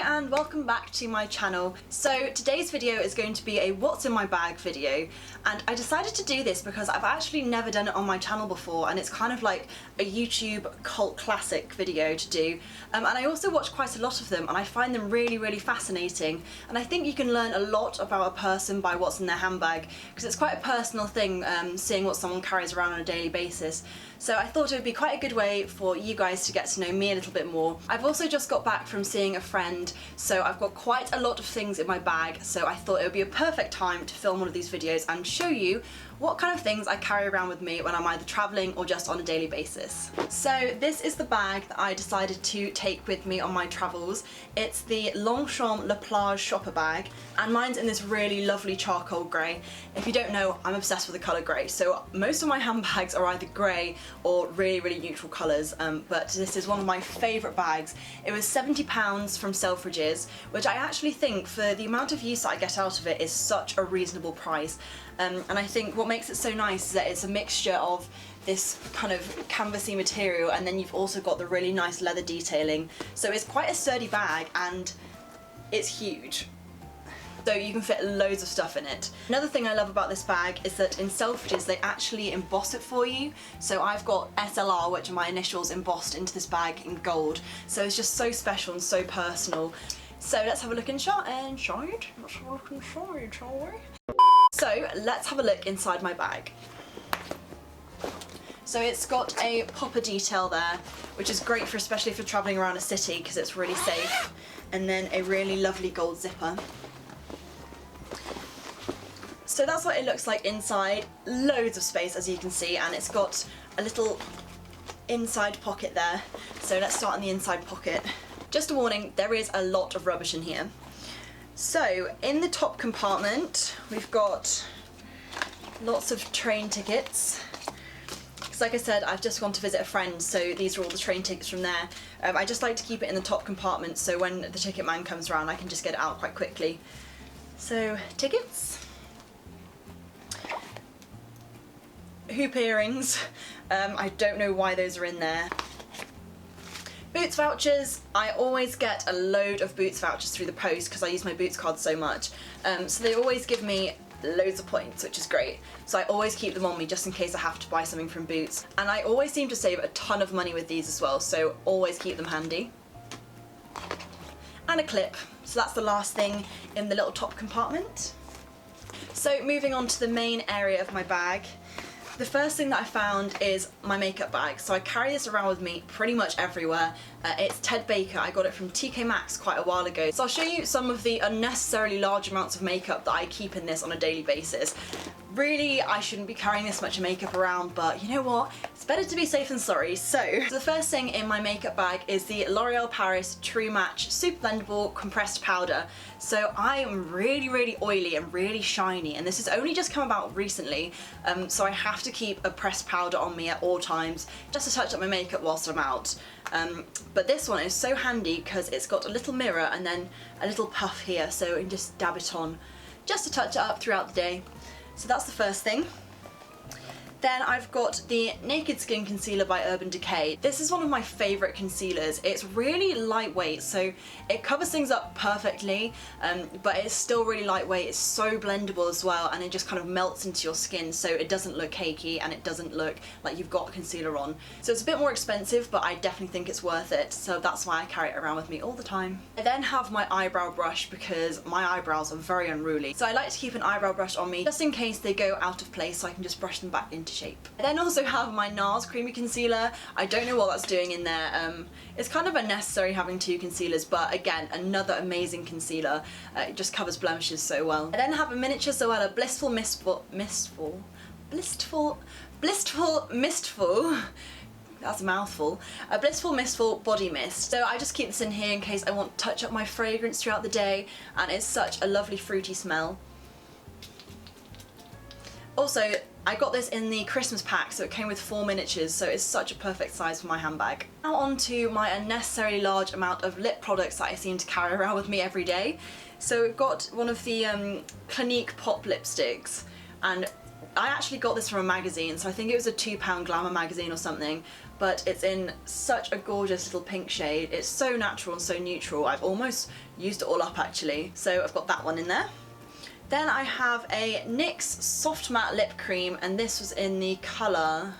and welcome back to my channel. So today's video is going to be a what's in my bag video, and I decided to do this because I've actually never done it on my channel before, and it's kind of like a YouTube cult classic video to do. And I also watch quite a lot of them and I find them really fascinating, and I think you can learn a lot about a person by what's in their handbag, because it's quite a personal thing, seeing what someone carries around on a daily basis. So I thought it would be quite a good way for you guys to get to know me a little bit more. I've also just got back from seeing a friend, so I've got quite a lot of things in my bag, so I thought it would be a perfect time to film one of these videos and show you what kind of things I carry around with me when I'm either travelling or just on a daily basis. So this is the bag that I decided to take with me on my travels. It's the Longchamp Pliage shopper bag, and mine's in this really lovely charcoal grey. If you don't know, I'm obsessed with the colour grey, so most of my handbags are either grey or really neutral colours, but this is one of my favourite bags. It was £70 from Selfridges, which I actually think, for the amount of use that I get out of it, is such a reasonable price. And I think what makes it so nice is that it's a mixture of this kind of canvasy material, and then you've also got the really nice leather detailing. So it's quite a sturdy bag and it's huge. So you can fit loads of stuff in it. Another thing I love about this bag is that in Selfridges they actually emboss it for you. So I've got SLR, which are my initials, embossed into this bag in gold. So it's just so special and so personal. So let's have a look inside. Let's have a look inside, shall we? So let's have a look inside my bag. So it's got a popper detail there, which is great for, especially for travelling around a city, because it's really safe. And then a really lovely gold zipper. So that's what it looks like inside. Loads of space, as you can see, and it's got a little inside pocket there. So let's start in the inside pocket. Just a warning, there is a lot of rubbish in here. So in the top compartment we've got lots of train tickets, because like I said, I've just gone to visit a friend, so these are all the train tickets from there. I just like to keep it in the top compartment, so when the ticket man comes around I can just get it out quite quickly. So tickets, hoop earrings, I don't know why those are in there. Boots vouchers, I always get a load of Boots vouchers through the post because I use my Boots card so much. So they always give me loads of points, which is great. So I always keep them on me just in case I have to buy something from Boots. And I always seem to save a ton of money with these as well, so always keep them handy. And a clip, so that's the last thing in the little top compartment. So moving on to the main area of my bag. The first thing that I found is my makeup bag. So I carry this around with me pretty much everywhere. It's Ted Baker. I got it from TK Maxx quite a while ago. So I'll show you some of the unnecessarily large amounts of makeup that I keep in this on a daily basis. Really, I shouldn't be carrying this much makeup around, but you know what? It's better to be safe than sorry. So the first thing in my makeup bag is the L'Oreal Paris True Match Super Blendable Compressed Powder. So I am really oily and really shiny, and this has only just come about recently, so I have to keep a pressed powder on me at all times just to touch up my makeup whilst I'm out. But this one is so handy because it's got a little mirror and then a little puff here, so you can just dab it on just to touch it up throughout the day. So that's the first thing. Then I've got the Naked Skin Concealer by Urban Decay. This is one of my favourite concealers. It's really lightweight, so it covers things up perfectly, but it's still really lightweight. It's so blendable as well, and it just kind of melts into your skin, so it doesn't look cakey and it doesn't look like you've got concealer on. So it's a bit more expensive, but I definitely think it's worth it, so that's why I carry it around with me all the time. I then have my eyebrow brush because my eyebrows are very unruly. So I like to keep an eyebrow brush on me just in case they go out of place, so I can just brush them back into shape. I then also have my NARS Creamy Concealer. I don't know what that's doing in there. It's kind of unnecessary having two concealers, but again, another amazing concealer. It just covers blemishes so well. I then have a miniature Zoella Blissful Mistful, that's a mouthful, a Blissful Mistful Body Mist. So I just keep this in here in case I want to touch up my fragrance throughout the day, and it's such a lovely fruity smell. Also, I got this in the Christmas pack, so it came with 4 miniatures, so it's such a perfect size for my handbag. Now on to my unnecessarily large amount of lip products that I seem to carry around with me every day. So we've got one of the Clinique Pop lipsticks, and I actually got this from a magazine, so I think it was a £2 Glamour magazine or something, but it's in such a gorgeous little pink shade. It's so natural and so neutral. I've almost used it all up actually. So I've got that one in there. Then I have a NYX Soft Matte Lip Cream, and this was in the colour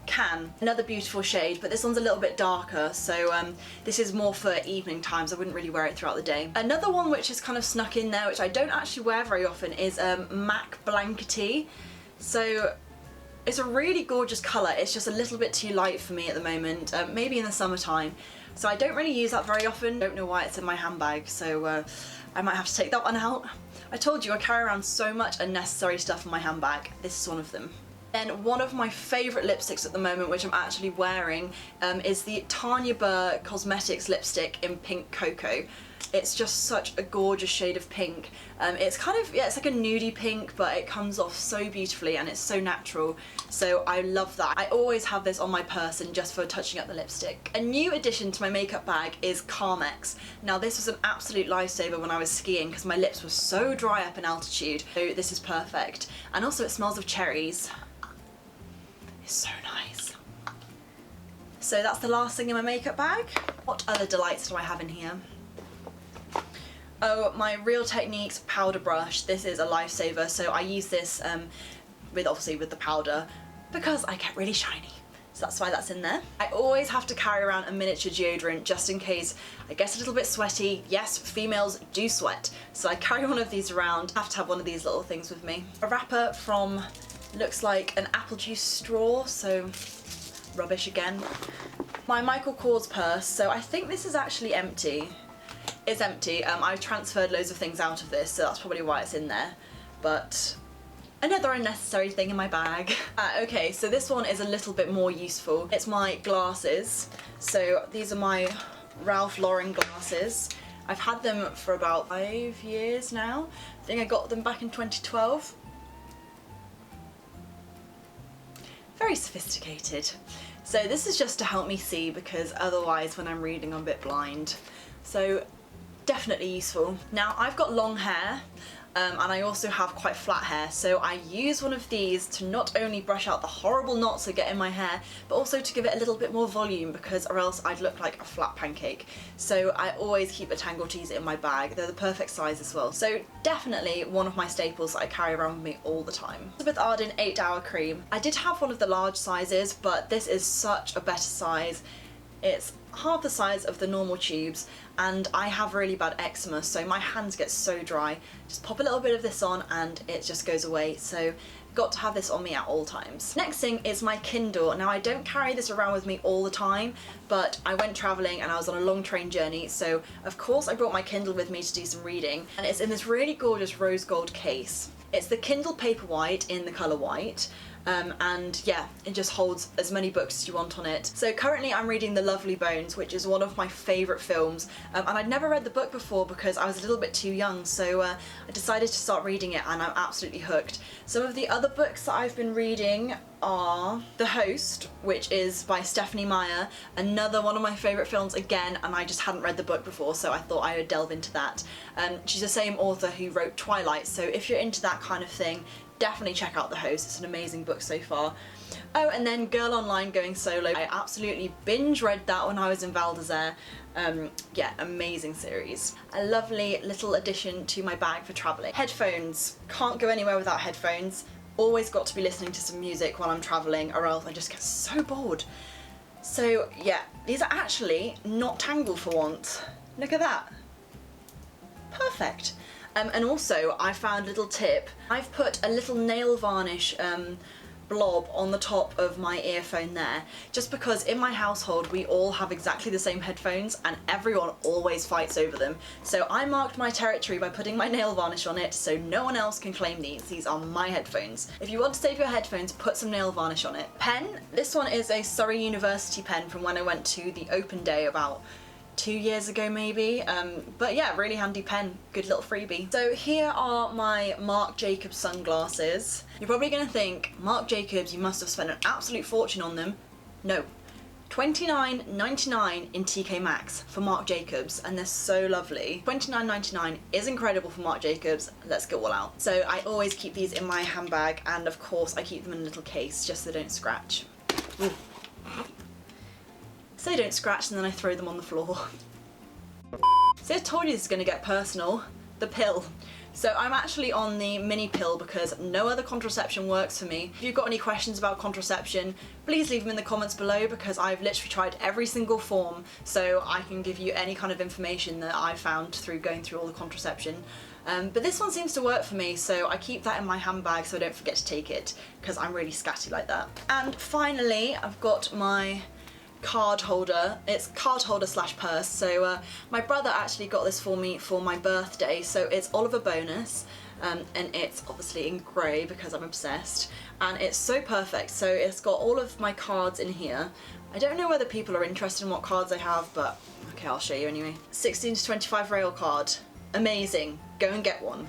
Can. Another beautiful shade, but this one's a little bit darker, so this is more for evening times. I wouldn't really wear it throughout the day. Another one which is kind of snuck in there, which I don't actually wear very often, is MAC Blankety. So it's a really gorgeous colour. It's just a little bit too light for me at the moment, maybe in the summertime. So I don't really use that very often. Don't know why it's in my handbag, so I might have to take that one out. I told you I carry around so much unnecessary stuff in my handbag. This is one of them. Then one of my favourite lipsticks at the moment, which I'm actually wearing, is the Tanya Burr Cosmetics lipstick in Pink Cocoa. It's just such a gorgeous shade of pink. It's kind of, yeah, it's like a nudie pink, but it comes off so beautifully and it's so natural. So I love that. I always have this on my person just for touching up the lipstick. A new addition to my makeup bag is Carmex. Now this was an absolute lifesaver when I was skiing because my lips were so dry up in altitude. So this is perfect. And also it smells of cherries. It's so nice. So that's the last thing in my makeup bag. What other delights do I have in here? Oh, my Real Techniques powder brush. This is a lifesaver, so I use this obviously with the powder because I get really shiny. So that's why that's in there. I always have to carry around a miniature deodorant just in case I get a little bit sweaty. Yes, females do sweat. So I carry one of these around. I have to have one of these little things with me. A wrapper from, looks like an apple juice straw, so rubbish again. My Michael Kors purse, so I think this is actually empty. It's empty. I've transferred loads of things out of this, so that's probably why it's in there. But another unnecessary thing in my bag. Okay, so this one is a little bit more useful. It's my glasses. So these are my Ralph Lauren glasses. I've had them for about 5 years now. I think I got them back in 2012. Very sophisticated. So this is just to help me see because otherwise when I'm reading I'm a bit blind. So definitely useful. Now I've got long hair and I also have quite flat hair, so I use one of these to not only brush out the horrible knots that get in my hair, but also to give it a little bit more volume because or else I'd look like a flat pancake. So I always keep the Tangle Tees in my bag. They're the perfect size as well. So definitely one of my staples that I carry around with me all the time. Elizabeth Arden 8-Hour Cream. I did have one of the large sizes, but this is such a better size. It's half the size of the normal tubes and I have really bad eczema, so my hands get so dry. Just pop a little bit of this on and it just goes away, so got to have this on me at all times. Next thing is my Kindle. Now I don't carry this around with me all the time, but I went travelling and I was on a long train journey, so of course I brought my Kindle with me to do some reading, and it's in this really gorgeous rose gold case. It's the Kindle Paperwhite in the colour white. And yeah, it just holds as many books as you want on it. So currently I'm reading The Lovely Bones, which is one of my favourite films, and I'd never read the book before because I was a little bit too young, so I decided to start reading it and I'm absolutely hooked. Some of the other books that I've been reading are The Host, which is by Stephenie Meyer, another one of my favourite films again, and I just hadn't read the book before, so I thought I would delve into that. She's the same author who wrote Twilight, so if you're into that kind of thing, definitely check out The Host. It's an amazing book so far. Oh, and then Girl Online Going Solo. I absolutely binge read that when I was in Val d'Isere. Yeah, amazing series. A lovely little addition to my bag for travelling. Headphones. Can't go anywhere without headphones. Always got to be listening to some music while I'm travelling or else I just get so bored. So yeah, these are actually not tangled for once. Look at that. Perfect. And also I found a little tip. I've put a little nail varnish blob on the top of my earphone there, just because in my household we all have exactly the same headphones and everyone always fights over them. So I marked my territory by putting my nail varnish on it so no one else can claim these. These are my headphones. If you want to save your headphones, put some nail varnish on it. Pen. This one is a Surrey University pen from when I went to the open day about 2 years ago maybe, but yeah, really handy pen, good little freebie. So here are my Marc Jacobs sunglasses. You're probably gonna think, Marc Jacobs, you must have spent an absolute fortune on them. No, $29.99 in TK Maxx for Marc Jacobs, and they're so lovely. $29.99 is incredible for Marc Jacobs, let's go all out. So I always keep these in my handbag, and of course I keep them in a little case just so they don't scratch. Ooh. so they don't scratch, and then I throw them on the floor. So I told you this is going to get personal. The pill. So I'm actually on the mini pill because no other contraception works for me. If you've got any questions about contraception, please leave them in the comments below because I've literally tried every single form, so I can give you any kind of information that I found through going through all the contraception. But this one seems to work for me, so I keep that in my handbag so I don't forget to take it because I'm really scatty like that. And finally, I've got my card holder. It's card holder slash purse. So my brother actually got this for me for my birthday, so it's Oliver Bonus, and it's obviously in grey because I'm obsessed, and it's so perfect. So it's got all of my cards in here. I don't know whether people are interested in what cards I have, but okay, I'll show you anyway. 16 to 25 rail card. Amazing. Go and get one.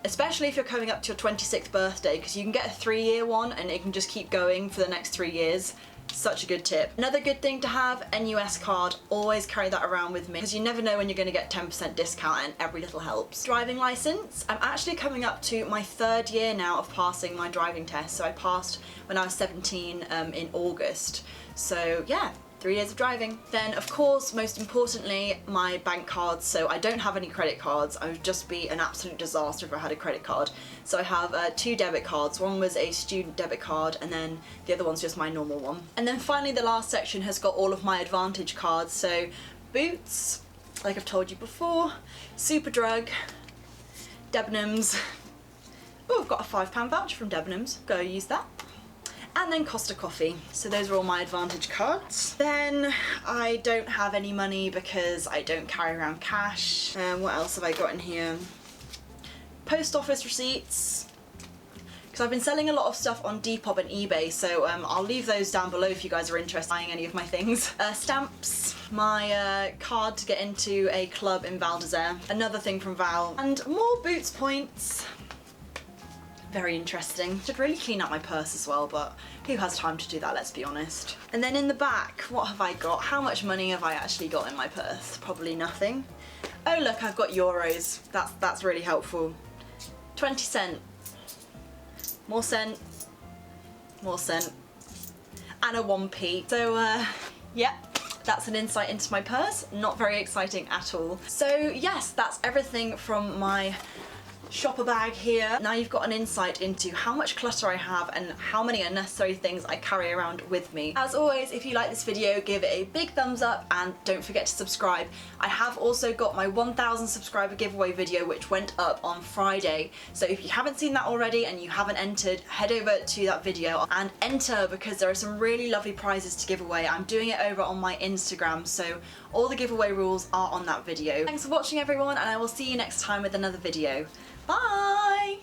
Especially if you're coming up to your 26th birthday, because you can get a 3-year one and it can just keep going for the next 3 years. Such a good tip. Another good thing to have, NUS card. Always carry that around with me because you never know when you're going to get 10% discount, and every little helps. Driving license. I'm actually coming up to my 3rd year now of passing my driving test. So I passed when I was 17 in August. So yeah. 3 years of driving. Then of course, most importantly, my bank cards. So I don't have any credit cards. I would just be an absolute disaster if I had a credit card. So I have 2 debit cards. One was a student debit card and then the other one's just my normal one. And then finally the last section has got all of my Advantage cards. So Boots, like I've told you before, Superdrug, Debenhams. Oh, I've got a £5 voucher from Debenhams. Go use that. And then Costa Coffee. So those are all my Advantage cards. Then I don't have any money because I don't carry around cash. What else have I got in here? Post office receipts. Because I've been selling a lot of stuff on Depop and eBay, so I'll leave those down below if you guys are interested in buying any of my things. Stamps, my card to get into a club in Val d'Isere, another thing from Val, and more Boots points. Very interesting. Should really clean up my purse as well, but who has time to do that, let's be honest. And then in the back, what have I got? How much money have I actually got in my purse? Probably nothing. Oh look, I've got euros. That's really helpful. 20 cent. More cent. More cent. And a 1p. So yeah. That's an insight into my purse. Not very exciting at all. So yes, that's everything from my shopper bag here. Now you've got an insight into how much clutter I have and how many unnecessary things I carry around with me. As always, if you like this video, give it a big thumbs up and don't forget to subscribe. I have also got my 1,000 subscriber giveaway video which went up on Friday. So if you haven't seen that already and you haven't entered, head over to that video and enter because there are some really lovely prizes to give away. I'm doing it over on my Instagram, so all the giveaway rules are on that video. Thanks for watching everyone, and I will see you next time with another video. Bye!